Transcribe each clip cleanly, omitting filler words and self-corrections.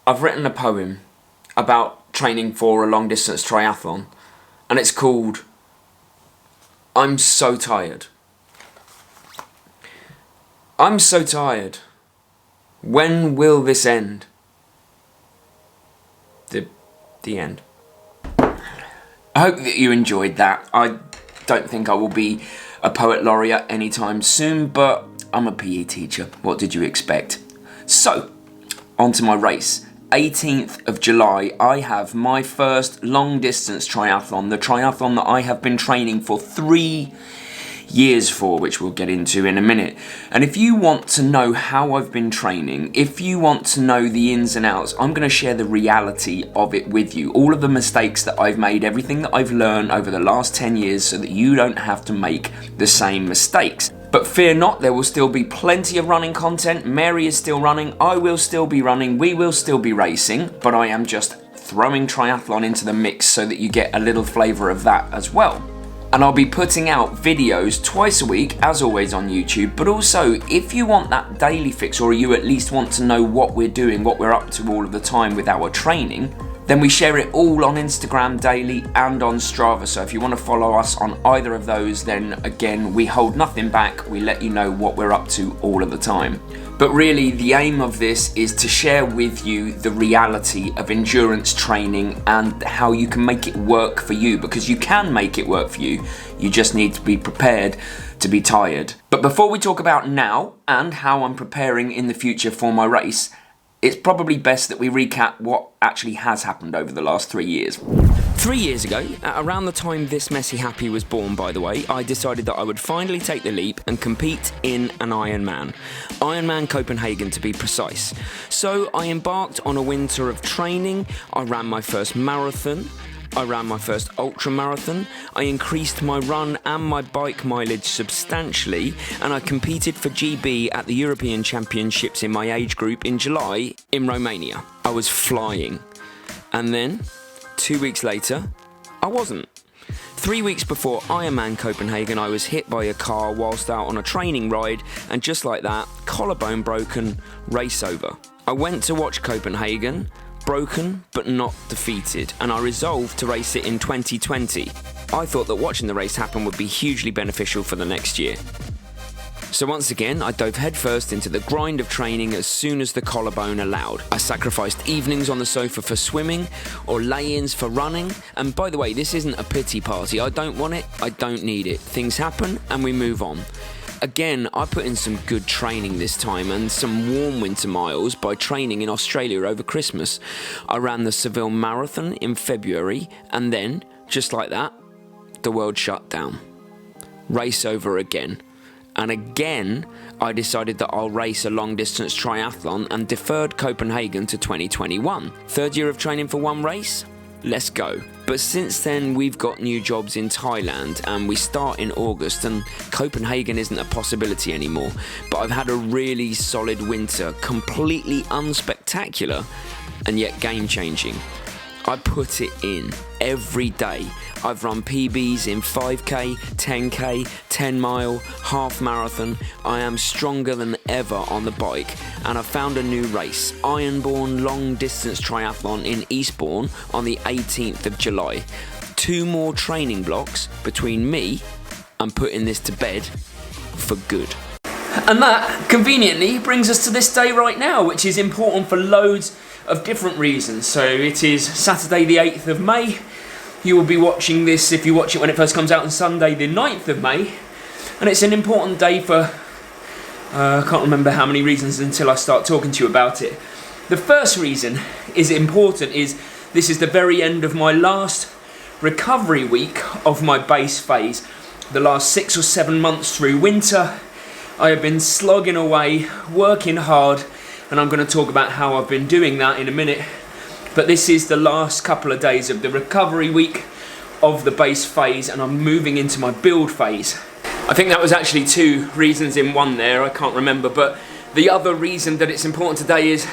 I've written a poem about training for a long distance triathlon, and it's called I'm So Tired. I'm so tired. When will this end? The end. I hope that you enjoyed that. I don't think I will be a poet laureate anytime soon, but I'm a PE teacher. What did you expect? So, on to my race. 18th of July, I have my first long distance triathlon, the triathlon that I have been training for 3 years for, which we'll get into in a minute. And if you want to know how I've been training, if you want to know the ins and outs, I'm going to share the reality of it with you. All of the mistakes that I've made, everything that I've learned over the last 10 years so that you don't have to make the same mistakes. But fear not, there will still be plenty of running content. Mary is still running, I will still be running, we will still be racing, but I am just throwing triathlon into the mix so that you get a little flavour of that as well. And I'll be putting out videos twice a week, as always on YouTube, but also if you want that daily fix, or you at least want to know what we're doing, what we're up to all of the time with our training, then we share it all on Instagram daily and on Strava. So if you want to follow us on either of those, then again, we hold nothing back. We let you know what we're up to all of the time. But really, the aim of this is to share with you the reality of endurance training and how you can make it work for you, because you can make it work for you. You just need to be prepared to be tired. But before we talk about now and how I'm preparing in the future for my race, it's probably best that we recap what actually has happened over the last 3 years. 3 years ago, at around the time this Messy Happy was born, by the way, I decided that I would finally take the leap and compete in an Ironman Copenhagen to be precise. So I embarked on a winter of training. I ran my first marathon. I ran my first ultra marathon, I increased my run and my bike mileage substantially, and I competed for GB at the European Championships in my age group in July in Romania. I was flying. And then, 2 weeks later, I wasn't. 3 weeks before Ironman Copenhagen, I was hit by a car whilst out on a training ride, and just like that, collarbone broken, race over. I went to watch Copenhagen, broken but not defeated, and I resolved to race it in 2020. I thought that watching the race happen would be hugely beneficial for the next year. So once again, I dove headfirst into the grind of training as soon as the collarbone allowed. I sacrificed evenings on the sofa for swimming or lay-ins for running. And by the way, this isn't a pity party. I don't want it, I don't need it. Things happen and we move on. Again, I put in some good training this time and some warm winter miles by training in Australia over Christmas. I ran the Seville Marathon in February, and then, just like that, the world shut down. Race over again. And again, I decided that I'll race a long-distance triathlon and deferred Copenhagen to 2021. 3rd year of training for one race? Let's go. But since then, we've got new jobs in Thailand and we start in August, and Copenhagen isn't a possibility anymore. But I've had a really solid winter, completely unspectacular and yet game-changing. I put it in every day. I've run PBs in 5k, 10k, 10 mile, half marathon. I am stronger than ever on the bike, and I found a new race, Ironbourne long distance triathlon in Eastbourne on the 18th of July. 2 more training blocks between me and putting this to bed for good. And that, conveniently, brings us to this day right now, which is important for loads of different reasons. So it is Saturday the 8th of May. You will be watching this, if you watch it when it first comes out, on Sunday the 9th of May. And it's an important day for, I can't remember how many reasons until I start talking to you about it. The first reason is important is this is the very end of my last recovery week of my base phase. The last 6 or 7 months through winter, I have been slogging away, working hard, and I'm going to talk about how I've been doing that in a minute. But this is the last couple of days of the recovery week of the base phase, and I'm moving into my build phase. I think that was actually 2 reasons in one there, I can't remember, but the other reason that it's important today is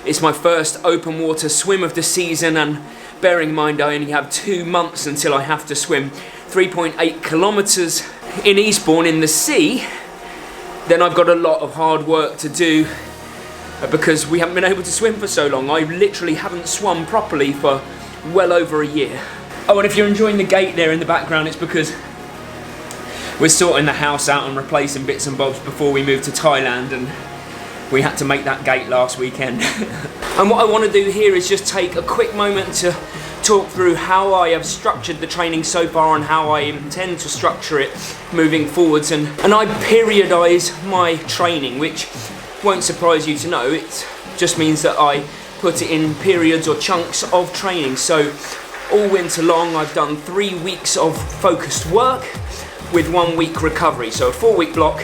it's my first open water swim of the season, and bearing in mind I only have 2 months until I have to swim 3.8 kilometres in Eastbourne in the sea, then I've got a lot of hard work to do because we haven't been able to swim for so long. I literally haven't swum properly for well over a year. Oh, and if you're enjoying the gate there in the background, it's because we're sorting the house out and replacing bits and bobs before we move to Thailand, and we had to make that gate last weekend. And what I want to do here is just take a quick moment to talk through how I have structured the training so far and how I intend to structure it moving forwards. And I periodise my training, which won't surprise you to know. It just means that I put it in periods or chunks of training. So all winter long I've done 3 weeks of focused work with 1 week recovery. So a 4-week block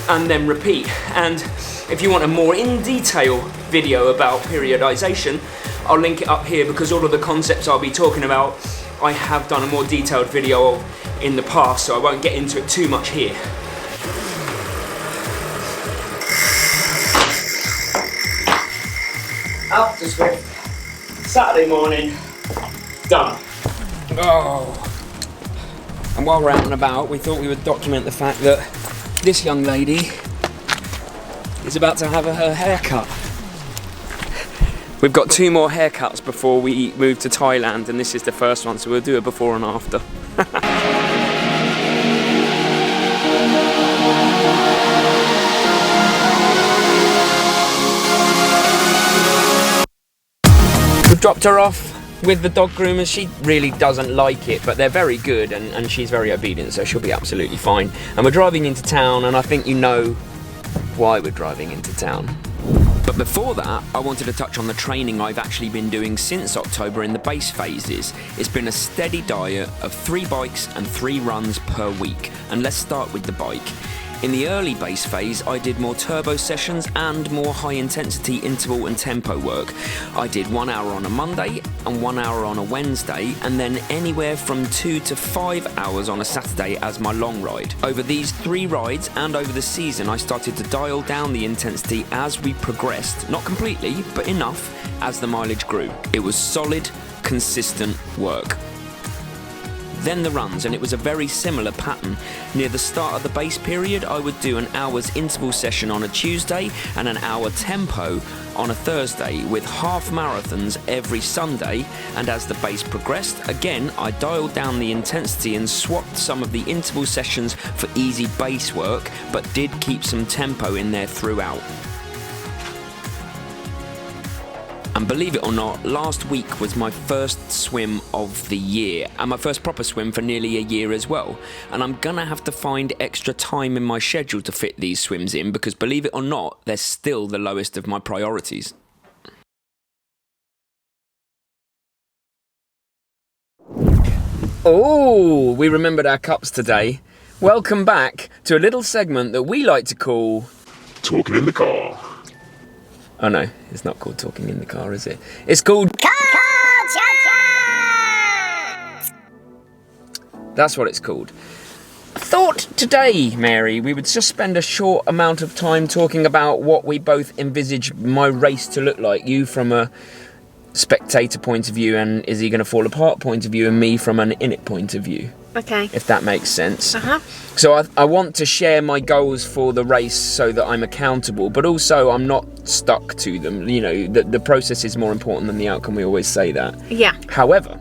and then repeat. And if you want a more in detail video about periodisation, I'll link it up here, because all of the concepts I'll be talking about I have done a more detailed video of in the past, so I won't get into it too much here. Out to swim. Saturday morning. Done. Oh. And while we're out and about, we thought we would document the fact that this young lady is about to have her hair cut. We've got 2 more haircuts before we move to Thailand, and this is the first one, so we'll do a before and after. We've dropped her off with the dog groomers. She really doesn't like it, but they're very good, and she's very obedient, so she'll be absolutely fine. And we're driving into town, and I think you know why we're driving into town. But before that, I wanted to touch on the training I've actually been doing since October in the base phases. It's been a steady diet of 3 bikes and 3 runs per week. And let's start with the bike. In the early base phase, I did more turbo sessions and more high intensity interval and tempo work. I did 1 hour on a Monday and 1 hour on a Wednesday, and then anywhere from 2 to 5 hours on a Saturday as my long ride. Over these 3 rides and over the season, I started to dial down the intensity as we progressed, not completely, but enough as the mileage grew. It was solid, consistent work. Then the runs, and it was a very similar pattern. Near the start of the base period, I would do an hour's interval session on a Tuesday and an hour tempo on a Thursday, with half marathons every Sunday. And as the base progressed, again I dialed down the intensity and swapped some of the interval sessions for easy base work, but did keep some tempo in there throughout. And believe it or not, last week was my first swim of the year, and my first proper swim for nearly a year as well. And I'm gonna have to find extra time in my schedule to fit these swims in, because believe it or not, they're still the lowest of my priorities. Oh, we remembered our cups today. Welcome back to a little segment that we like to call Talking in the Car. Oh no, it's not called Talking in the Car, is it? It's called Car Chat! That's what it's called. I thought today, Mary, we would just spend a short amount of time talking about what we both envisage my race to look like. You from a spectator point of view, and is he going to fall apart point of view, and me from an in it point of view. Okay. If that makes sense. Uh-huh. So I want to share my goals for the race so that I'm accountable, but also I'm not stuck to them. You know, the process is more important than the outcome. We always say that. Yeah. However,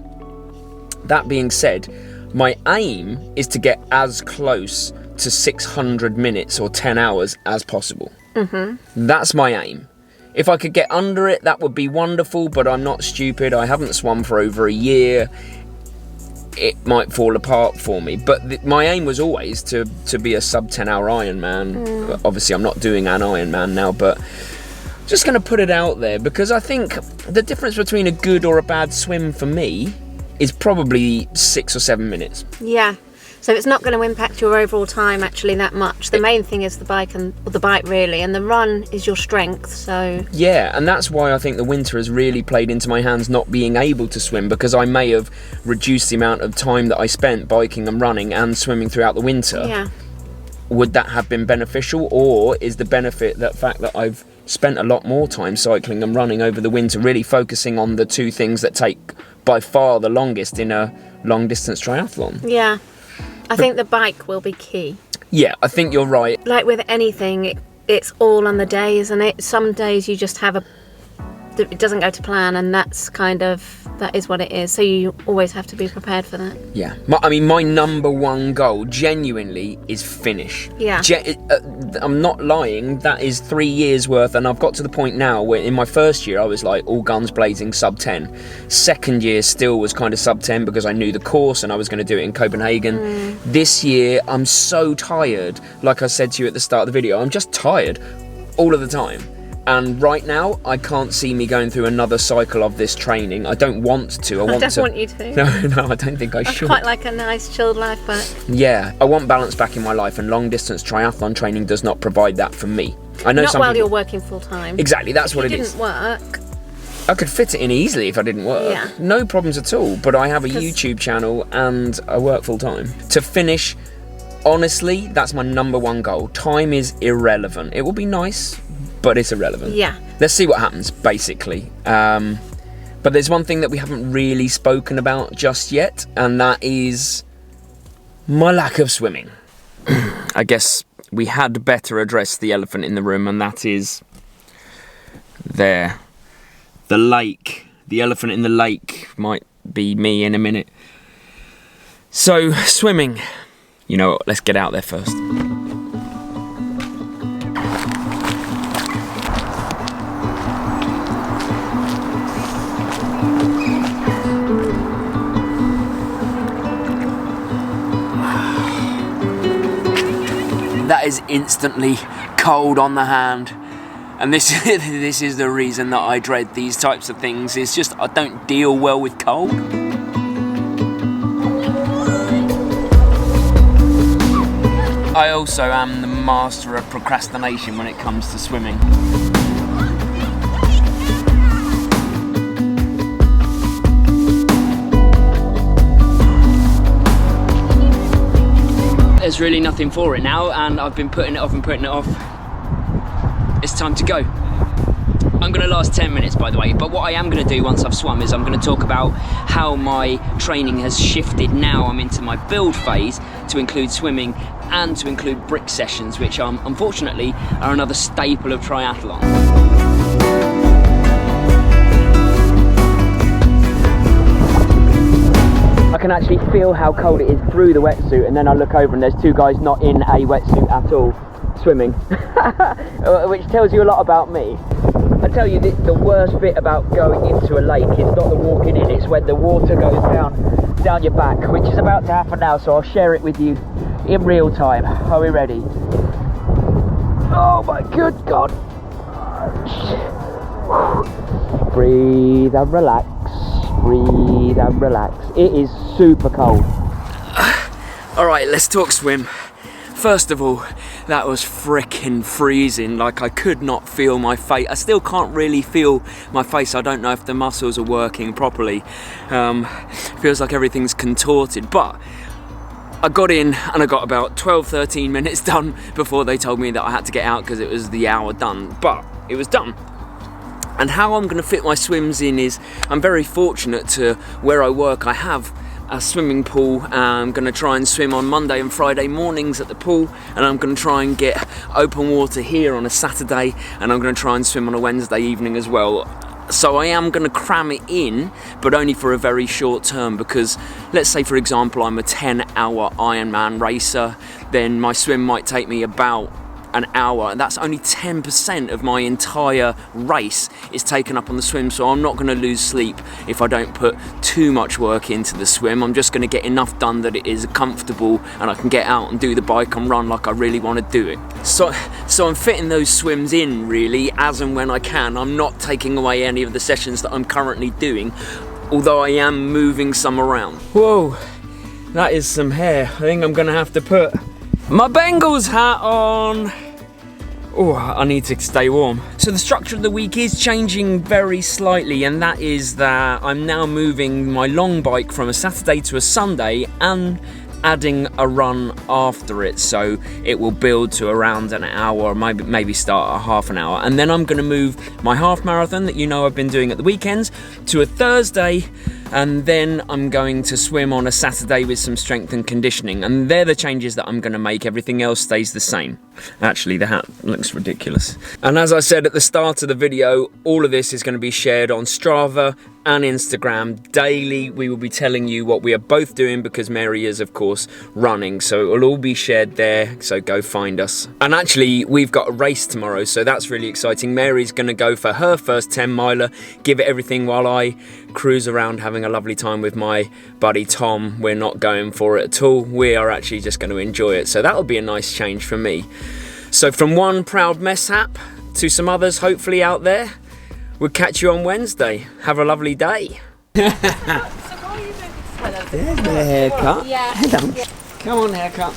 that being said, my aim is to get as close to 600 minutes or 10 hours as possible. Mm-hmm. That's my aim. If I could get under it, that would be wonderful, but I'm not stupid. I haven't swum for over a year. It might fall apart for me, but my aim was always to be a sub 10 hour Ironman. Obviously I'm not doing an Ironman now, but just going to put it out there, because I think the difference between a good or a bad swim for me is probably 6 or 7 minutes. Yeah. So it's not going to impact your overall time actually that much. The main thing is the bike really, and the run is your strength. So yeah, and that's why I think the winter has really played into my hands not being able to swim, because I may have reduced the amount of time that I spent biking and running and swimming throughout the winter. Yeah. Would that have been beneficial, or is the benefit that fact that I've spent a lot more time cycling and running over the winter, really focusing on the 2 things that take by far the longest in a long distance triathlon? Yeah. I think the bike will be key. Yeah, I think you're right. Like with anything, it's all on the day, isn't it? Some days you just have it doesn't go to plan, and that is what it is. So you always have to be prepared for that. Yeah. My number one goal, genuinely, is finish. Yeah. I'm not lying. That is 3 years worth, and I've got to the point now where in my first year I was like all guns blazing sub 10. Second year still was kind of sub 10 because I knew the course and I was going to do it in Copenhagen. This year I'm so tired. Like I said to you at the start of the video, I'm just tired all of the time. And right now, I can't see me going through another cycle of this training. I don't want to. I don't want you to. No, I don't think I should. Quite like a nice chilled life, but... Yeah, I want balance back in my life, and long-distance triathlon training does not provide that for me. I know not some while people... you're working full-time. Exactly, that's what it is. If it didn't work... I could fit it in easily if I didn't work. Yeah. No problems at all, but I have a YouTube channel and I work full-time. To finish, honestly, that's my number one goal. Time is irrelevant. It will be nice, but it's irrelevant. Yeah. Let's see what happens, basically. But there's one thing that we haven't really spoken about just yet, and that is my lack of swimming. I guess we had better address the elephant in the room, and that is there. The lake. The elephant in the lake might be me in a minute. So, swimming. You know what, let's get out there first. That is instantly cold on the hand, and this is the reason that I dread these types of things. It's just I don't deal well with cold. I also am the master of procrastination when it comes to swimming. There's really nothing for it now, and I've been putting it off and putting it off. It's time to go. I'm going to last 10 minutes, by the way, but what I am going to do once I've swum is I'm going to talk about how my training has shifted. Now I'm into my build phase to include swimming and to include brick sessions, which unfortunately are another staple of triathlon. I can actually feel how cold it is through the wetsuit, and then I look over and there's two guys not in a wetsuit at all swimming, which tells you a lot about me. I tell you, the worst bit about going into a lake is not the walking in, it's when the water goes down your back, which is about to happen now, so I'll share it with you in real time. Are we ready? Oh my good God. Breathe and relax. Breathe and relax. It is super cold. Alright, let's talk swim. First of all, that was frickin' freezing. Like, I could not feel my face. I still can't really feel my face. I don't know if the muscles are working properly. Feels like everything's contorted. But I got in and I got about 12-13 minutes done before they told me that I had to get out because it was the hour done. But it was done. And how I'm going to fit my swims in is, I'm very fortunate to where I work. I have a swimming pool. I'm going to try and swim on Monday and Friday mornings at the pool, and I'm going to try and get open water here on a Saturday, and I'm going to try and swim on a Wednesday evening as well. So I am going to cram it in, but only for a very short term, because let's say, for example, I'm a 10-hour Ironman racer, then my swim might take me about an hour, and that's only 10% of my entire race is taken up on the swim. So I'm not going to lose sleep if I don't put too much work into the swim. I'm just going to get enough done that it is comfortable and I can get out and do the bike and run like I really want to do it. So I'm fitting those swims in really as and when I can. I'm not taking away any of the sessions that I'm currently doing, although I am moving some around. Whoa, that is some hair. I think I'm going to have to put my Bengals hat on. Oh, I need to stay warm. So the structure of the week is changing very slightly, and that is that I'm now moving my long bike from a Saturday to a Sunday and adding a run after it, so it will build to around an hour, maybe start at half an hour, and then I'm going to move my half marathon that you know I've been doing at the weekends to a Thursday, and then I'm going to swim on a Saturday with some strength and conditioning, and they're the changes that I'm going to make. Everything else stays the same. Actually, the hat looks ridiculous. And as I said at the start of the video, all of this is going to be shared on Strava and Instagram daily. We will be telling you what we are both doing because Mary is, of course, running. So it will all be shared there. So go find us. And actually, we've got a race tomorrow, so that's really exciting. Mary's going to go for her first 10 miler, give it everything while I cruise around having a lovely time with my buddy Tom. We're not going for it at all. We are actually just going to enjoy it. So that'll be a nice change for me. So from one proud mishap to some others hopefully out there, we'll catch you on Wednesday. Have a lovely day. There's my haircut. Yeah. Hello. Come on, haircut.